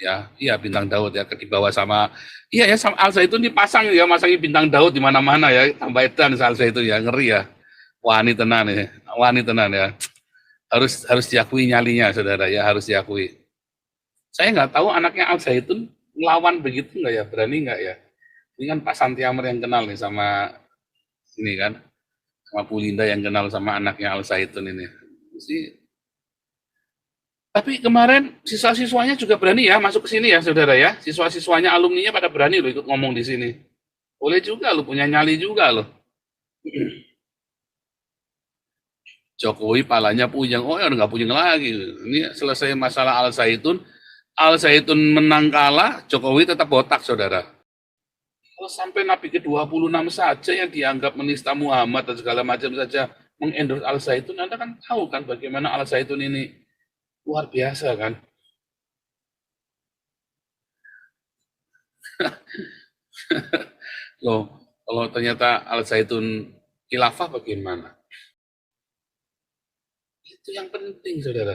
Ya, iya bintang Daud ya, dibawa sama, iya ya, sama Al Zaitun dipasang ya, masangin bintang Daud di mana-mana ya, tambah edan Al Zaitun ya, ngeri ya, wani tenan ya, wani tenan ya, harus diakui nyalinya saudara ya, harus diakui. Saya nggak tahu anaknya Al Zaitun ngelawan begitu nggak ya, berani nggak ya? Ini kan Pak Santi Amr yang kenal nih sama ini kan, sama Bu Linda yang kenal sama anaknya Al Zaitun ini. Sih, tapi kemarin siswa-siswanya juga berani ya masuk ke sini ya saudara ya. Siswa-siswanya alumninya pada berani loh ikut ngomong di sini. Boleh juga loh, punya nyali juga loh. Jokowi palanya puyeng, oh ya nggak puyeng lagi. Ini selesai masalah Al Zaitun. Al Zaitun menang kalah, Jokowi tetap botak saudara. Kalau sampai Nabi ke-26 saja yang dianggap menista Muhammad dan segala macam saja mengendorse Al Zaitun, Anda kan tahu kan bagaimana Al Zaitun ini luar biasa kan. Loh, kalau ternyata Al Zaitun khilafah bagaimana? Itu yang penting, saudara.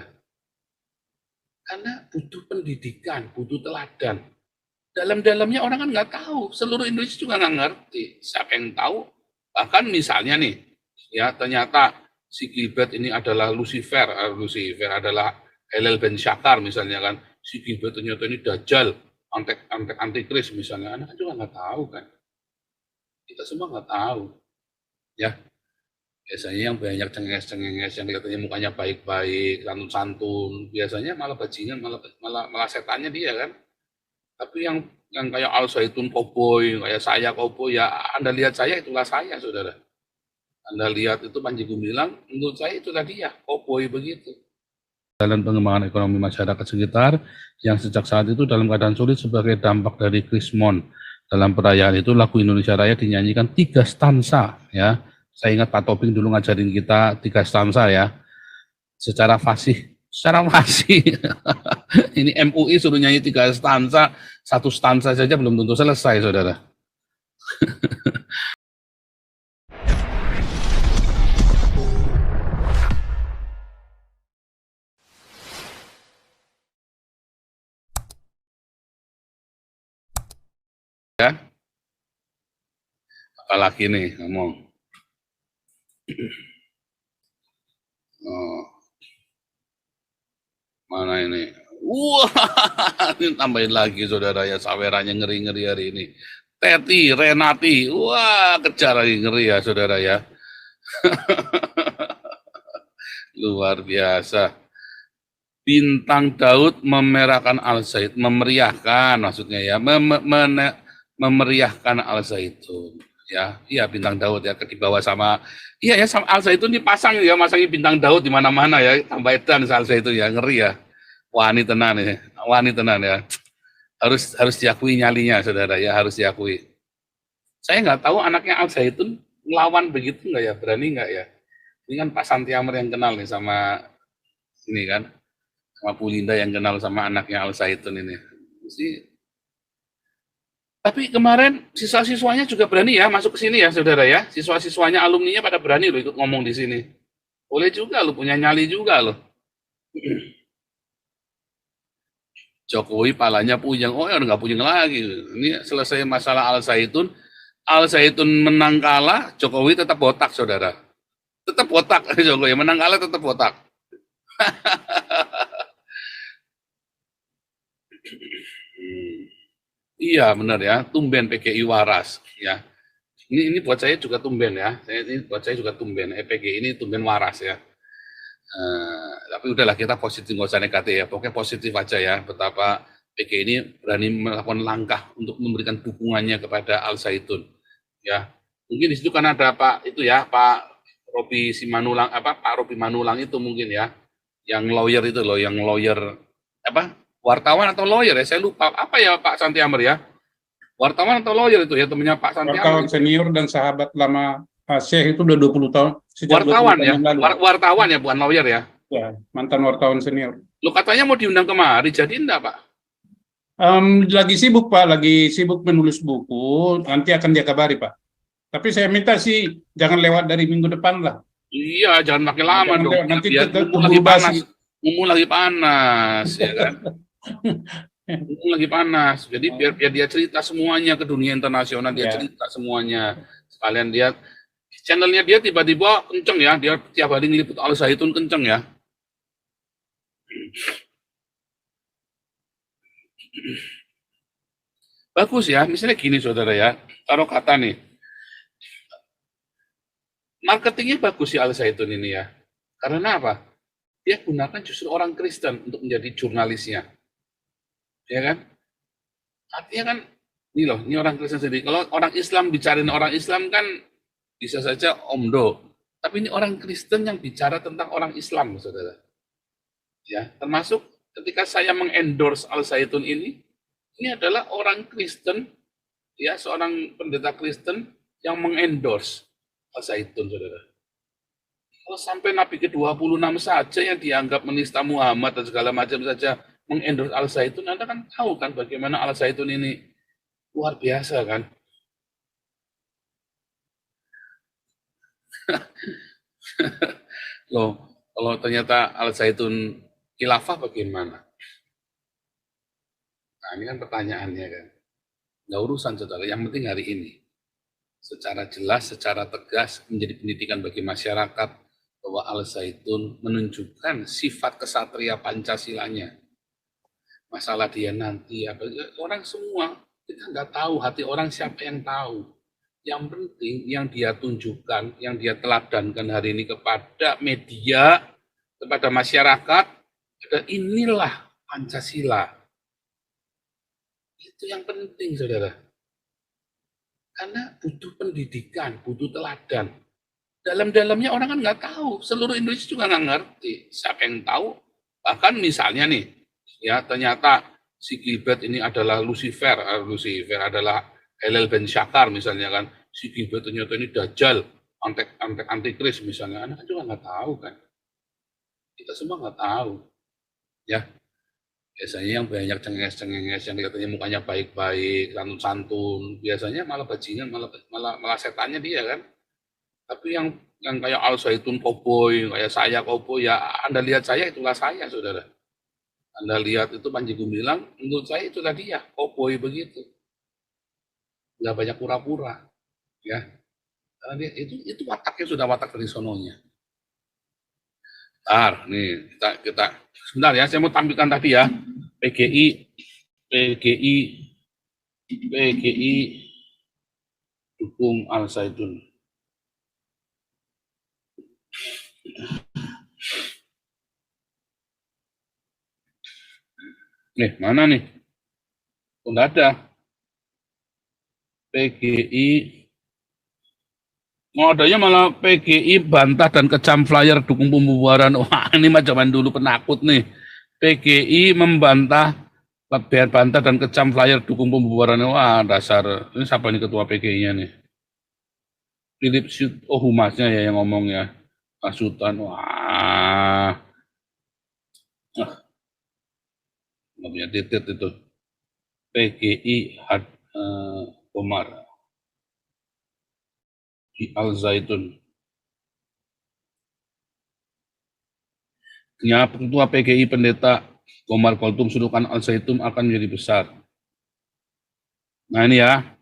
Karena butuh pendidikan, butuh teladan. Dalam-dalamnya orang kan nggak tahu. Seluruh Indonesia juga nggak ngerti. Siapa yang tahu? Bahkan misalnya nih, ya ternyata si Gilbert ini adalah Lucifer. Lucifer adalah Helel Ben Syakar misalnya kan. Si Gilbert ternyata ini Dajjal, antikris misalnya. Anak kan juga nggak tahu kan. Kita semua nggak tahu. Ya, biasanya yang banyak cengenges-cengenges yang kelihatannya mukanya baik-baik, santun-santun, biasanya malah bajingan, malah setannya dia kan. Tapi yang kayak Al Zaitun cowboy, kayak saya cowboy, ya Anda lihat saya itulah saya, saudara. Anda lihat itu Panji Gumilang, menurut saya itulah dia, cowboy begitu. Dalam pengembangan ekonomi masyarakat sekitar yang sejak saat itu dalam keadaan sulit sebagai dampak dari Krismon. Dalam perayaan itu lagu Indonesia Raya dinyanyikan 3 stansa ya. Saya ingat Pak Tobing dulu ngajarin kita 3 stansa ya. Secara fasih. Ini MUI suruh nyanyi 3 stansa, 1 stansa saja belum tentu selesai, saudara. Ya, apalagi nih ngomong. Oh. Mana ini? Wah, ini tambahin lagi saudara ya, sawerannya ngeri-ngeri hari ini. Teti, Renati, wah kejar lagi ngeri ya saudara ya. Luar biasa. Bintang Daud memerahkan Al Zaitun, memeriahkan maksudnya ya, memeriahkan Al Zaitun. Ya, iya bintang Daud ya, dibawa sama, iya ya, sama Al Zaitun dipasang ya, masangin bintang Daud di mana-mana ya, tambah edan Al Zaitun ya, ngeri ya. Wani tenan ya, wani tenan ya. Harus diakui nyalinya saudara ya, harus diakui. Saya nggak tahu anaknya Al Zaitun ngelawan begitu nggak ya, berani nggak ya? Ini kan Pak Santi Amr yang kenal nih sama ini kan, sama Bu Linda yang kenal sama anaknya Al Zaitun ini. Tapi kemarin siswa-siswanya juga berani ya masuk ke sini ya saudara ya. Siswa-siswanya alumninya pada berani loh ikut ngomong di sini. Boleh juga loh, punya nyali juga loh. Jokowi palanya puyeng, oh ya nggak puyeng lagi. Ini selesai masalah Al Zaitun. Al Zaitun menang kalah, Jokowi tetap botak saudara. Tetap botak, Jokowi menang kalah tetap botak. Iya benar ya, tumben PGI waras ya. Ini buat saya juga tumben ya. Ini buat saya juga tumben. PGI ini tumben waras ya. Tapi udahlah kita positif, nggak usah negatif ya. Pokoknya positif aja ya. Betapa PGI ini berani melakukan langkah untuk memberikan dukungannya kepada Al Zaitun. Ya, mungkin di situ kan ada Pak itu ya, Pak Robi Simanulang, Pak Robi Manulang itu mungkin ya, yang lawyer itu loh, yang lawyer apa? Wartawan atau lawyer ya, saya lupa apa ya Pak Santi Amr ya, wartawan atau lawyer itu ya temannya Pak Santi Amr. Wartawan senior dan sahabat lama Syekh itu udah 20 tahun. Wartawan ya, wartawan ya, bukan lawyer ya. Ya, mantan wartawan senior. Lo katanya mau diundang kemari, jadi enggak Pak? Lagi sibuk Pak, lagi sibuk menulis buku, nanti akan dia kabari Pak. Tapi saya minta sih jangan lewat dari minggu depan lah. Iya, jangan makin lama dong. Nanti mumpung lagi panas, ya kan. Mumpung lagi panas. Jadi biar dia cerita semuanya ke dunia internasional, dia Ya. cerita semuanya. Sekalian dia channelnya dia tiba-tiba kenceng ya, dia tiap hari ngeliput Al Zaitun kenceng ya. Bagus ya, misalnya gini saudara ya, taruh kata nih, marketingnya bagus si Al Zaitun ini ya. Karena apa? Dia gunakan justru orang Kristen untuk menjadi jurnalisnya, ya kan? Artinya kan, ini loh, ini orang Kristen sendiri. Kalau orang Islam bicarain orang Islam kan bisa saja omdo. Tapi ini orang Kristen yang bicara tentang orang Islam, saudara. Ya, termasuk ketika saya mengendorse Al Zaitun ini adalah orang Kristen, ya seorang pendeta Kristen yang mengendorse Al Zaitun, saudara. Kalau sampai Nabi ke-26 saja yang dianggap menista Muhammad dan segala macam saja mengendorse Al Zaitun, Anda kan tahu kan bagaimana Al Zaitun ini luar biasa kan. Loh, kalau ternyata Al Zaitun khilafah bagaimana? Nah, ini kan pertanyaannya kan. Nggak urusan saudara, yang penting hari ini. Secara jelas, secara tegas menjadi pendidikan bagi masyarakat bahwa Al Zaitun menunjukkan sifat kesatria Pancasilanya. Masalah dia nanti, orang semua, kita nggak tahu hati orang siapa yang tahu. Yang penting yang dia tunjukkan, yang dia teladankan hari ini kepada media, kepada masyarakat, inilah Pancasila. Itu yang penting, saudara. Karena butuh pendidikan, butuh teladan. Dalam-dalamnya orang kan nggak tahu. Seluruh Indonesia juga nggak ngerti. Siapa yang tahu? Bahkan misalnya nih, ya ternyata si Gilbert ini adalah Lucifer adalah Helel Ben Syakar misalnya kan. Si Gilbert ternyata ini Dajjal, antikris misalnya. Anak juga nggak tahu kan. Kita semua nggak tahu. Ya, biasanya yang banyak cengenges yang katanya mukanya baik-baik, santun-santun, biasanya malah bajingan, malah setannya dia kan. Tapi yang kayak Al Zaitun koboi, kayak saya koboi, ya Anda lihat saya itulah saya, saudara. Anda lihat itu Panji Gumilang, menurut saya itulah dia, koboi begitu. Nggak banyak pura-pura, ya. Karena dia, itu wataknya sudah watak dari sononya. Nih kita sebentar ya, saya mau tampilkan tadi ya. PGI dukung Al Zaitun. Nih, mana nih? Oh, nggak ada. PGI. Mau adanya malah PGI bantah dan kecam flyer dukung pembubaran. Wah, ini mah zaman dulu penakut nih. PGI membantah dan kecam flyer dukung pembubaran. Wah, dasar. Ini siapa nih ketua PGI-nya nih? Philip Humasnya ya yang ngomong ya. Sultan. Wah. Nggak punya titik itu. PGI Komar. Di Al Zaitun. Ketua PGI Pendeta Komar Koltum Sudukan Al Zaitun akan menjadi besar. Nah ini ya.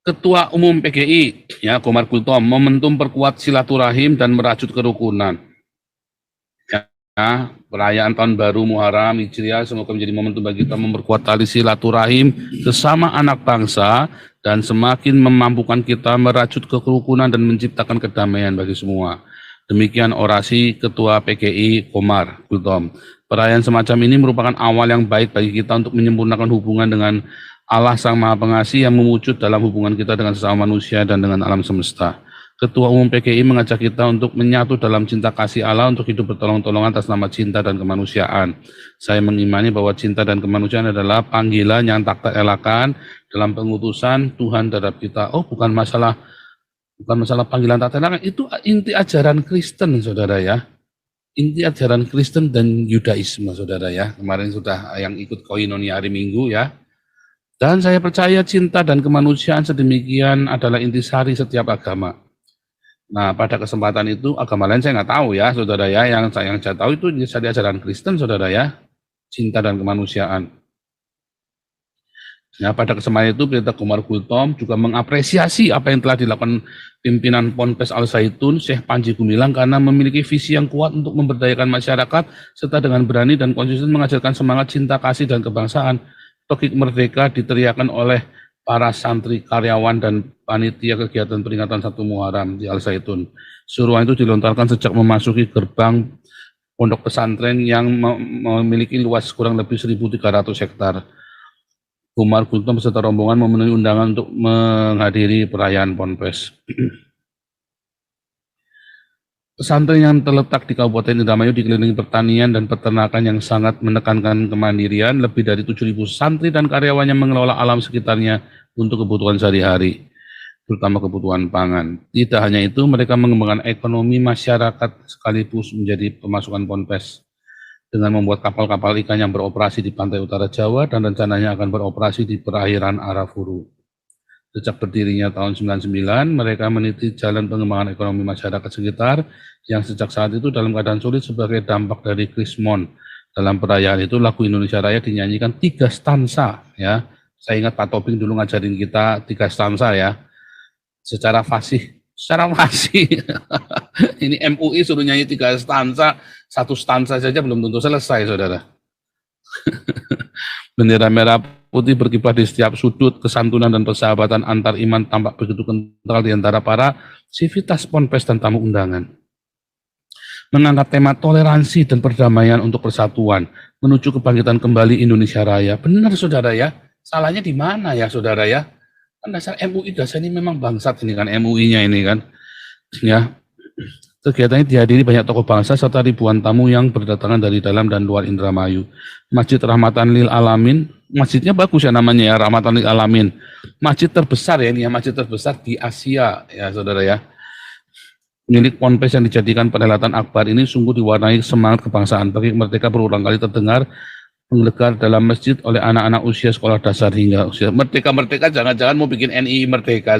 Ketua Umum PGI, ya Komar Kultom, momentum perkuat silaturahim dan merajut kerukunan. Ya, perayaan Tahun Baru Muharram Hijriah semoga menjadi momentum bagi kita memperkuat tali silaturahim sesama anak bangsa dan semakin memampukan kita merajut kerukunan dan menciptakan kedamaian bagi semua. Demikian orasi Ketua PGI Komar Kultom. Perayaan semacam ini merupakan awal yang baik bagi kita untuk menyempurnakan hubungan dengan Allah Sang Maha Pengasih yang mewujud dalam hubungan kita dengan sesama manusia dan dengan alam semesta. Ketua Umum PGI mengajak kita untuk menyatu dalam cinta kasih Allah untuk hidup bertolong-tolongan atas nama cinta dan kemanusiaan. Saya mengimani bahwa cinta dan kemanusiaan adalah panggilan yang tak terelakkan dalam pengutusan Tuhan terhadap kita. Oh, bukan masalah panggilan tak terelakkan, itu inti ajaran Kristen, saudara ya. Inti ajaran Kristen dan Yudaisme, saudara ya. Kemarin sudah yang ikut koinonia hari Minggu ya. Dan saya percaya cinta dan kemanusiaan sedemikian adalah intisari setiap agama. Nah, pada kesempatan itu agama lain saya nggak tahu ya, saudara ya. Yang saya tahu itu dari ajaran Kristen, saudara ya, cinta dan kemanusiaan. Ya, pada kesempatan itu Pendeta Komar Gultom juga mengapresiasi apa yang telah dilakukan pimpinan Ponpes Al Zaitun, Syekh Panji Gumilang, karena memiliki visi yang kuat untuk memberdayakan masyarakat, serta dengan berani dan konsisten mengajarkan semangat cinta kasih dan kebangsaan. Tokik Merdeka diteriakan oleh para santri, karyawan, dan panitia kegiatan peringatan 1 Muharram di Al Zaitun. Suruhan itu dilontarkan sejak memasuki gerbang pondok pesantren yang memiliki luas kurang lebih 1.300 hektar. Komar Gultom beserta rombongan memenuhi undangan untuk menghadiri perayaan Ponpes. Pesantren yang terletak di Kabupaten Indramayu dikelilingi pertanian dan peternakan yang sangat menekankan kemandirian. Lebih dari 7.000 santri dan karyawannya mengelola alam sekitarnya untuk kebutuhan sehari-hari, terutama kebutuhan pangan. Tidak hanya itu, mereka mengembangkan ekonomi masyarakat sekaligus menjadi pemasukan Ponpes dengan membuat kapal-kapal ikan yang beroperasi di pantai utara Jawa dan rencananya akan beroperasi di perairan Arafuru. Sejak berdirinya tahun 99, mereka meniti jalan pengembangan ekonomi masyarakat sekitar yang sejak saat itu dalam keadaan sulit sebagai dampak dari Krismon. Dalam perayaan itu lagu Indonesia Raya dinyanyikan 3 stansa ya. Saya ingat Pak Tobing dulu ngajarin kita 3 stansa ya. Secara fasih. Ini MUI suruh nyanyi 3 stansa, 1 stansa saja belum tentu selesai, saudara. Bendera merah putih berkibar di setiap sudut, kesantunan dan persahabatan antar iman tampak begitu kental di antara para sivitas Ponpes dan tamu undangan. Mengangkat tema toleransi dan perdamaian untuk persatuan, menuju kebangkitan kembali Indonesia Raya. Benar, saudara ya? Salahnya di mana ya, saudara ya? Kan dasar MUI, dasar ini memang bangsat ini kan, MUI-nya ini kan. Ya, kegiatan ini dihadiri banyak tokoh bangsa serta ribuan tamu yang berdatangan dari dalam dan luar Indramayu. Masjid Rahmatan Lil Alamin, masjidnya bagus ya namanya ya, Rahmatan Lil Alamin. Masjid terbesar ya ini ya, masjid terbesar di Asia ya saudara ya. Milik Ponpes yang dijadikan perhelatan akbar ini sungguh diwarnai semangat kebangsaan. Bagi Merdeka berulang kali terdengar menggelegar dalam masjid oleh anak-anak usia sekolah dasar hingga usia merdeka jangan-jangan mau bikin NII Merdeka.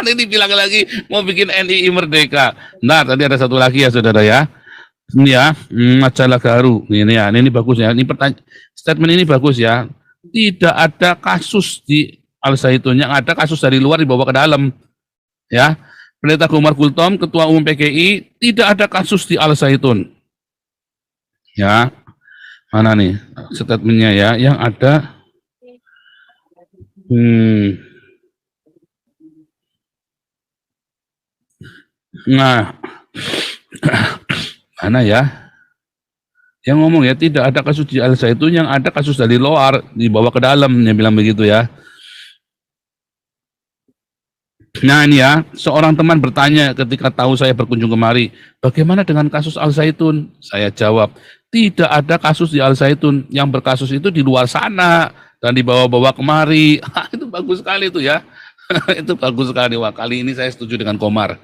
Ini bilang lagi mau bikin NII Merdeka. Nah, tadi ada satu lagi ya saudara ya. Ini ya, majalah Garu. Ini ya, ini bagus ya. Ini statement ini bagus ya. Tidak ada kasus di Al Zaitun, yang ada kasus dari luar dibawa ke dalam. Ya. Pendeta Komar Gultom, Ketua Umum PGI, tidak ada kasus di Al Zaitun. Ya. Mana nih statementnya ya, yang ada nah mana ya yang ngomong ya, tidak ada kasus di Al Zaitun, yang ada kasus dari luar dibawa ke dalam, dia bilang begitu ya. Nah ini ya, seorang teman bertanya ketika tahu saya berkunjung kemari, bagaimana dengan kasus Al Zaitun? Saya jawab, tidak ada kasus di Al Zaitun, yang berkasus itu di luar sana dan dibawa-bawa kemari. Itu bagus sekali itu ya. Itu bagus sekali. Wah, kali ini saya setuju dengan Komar.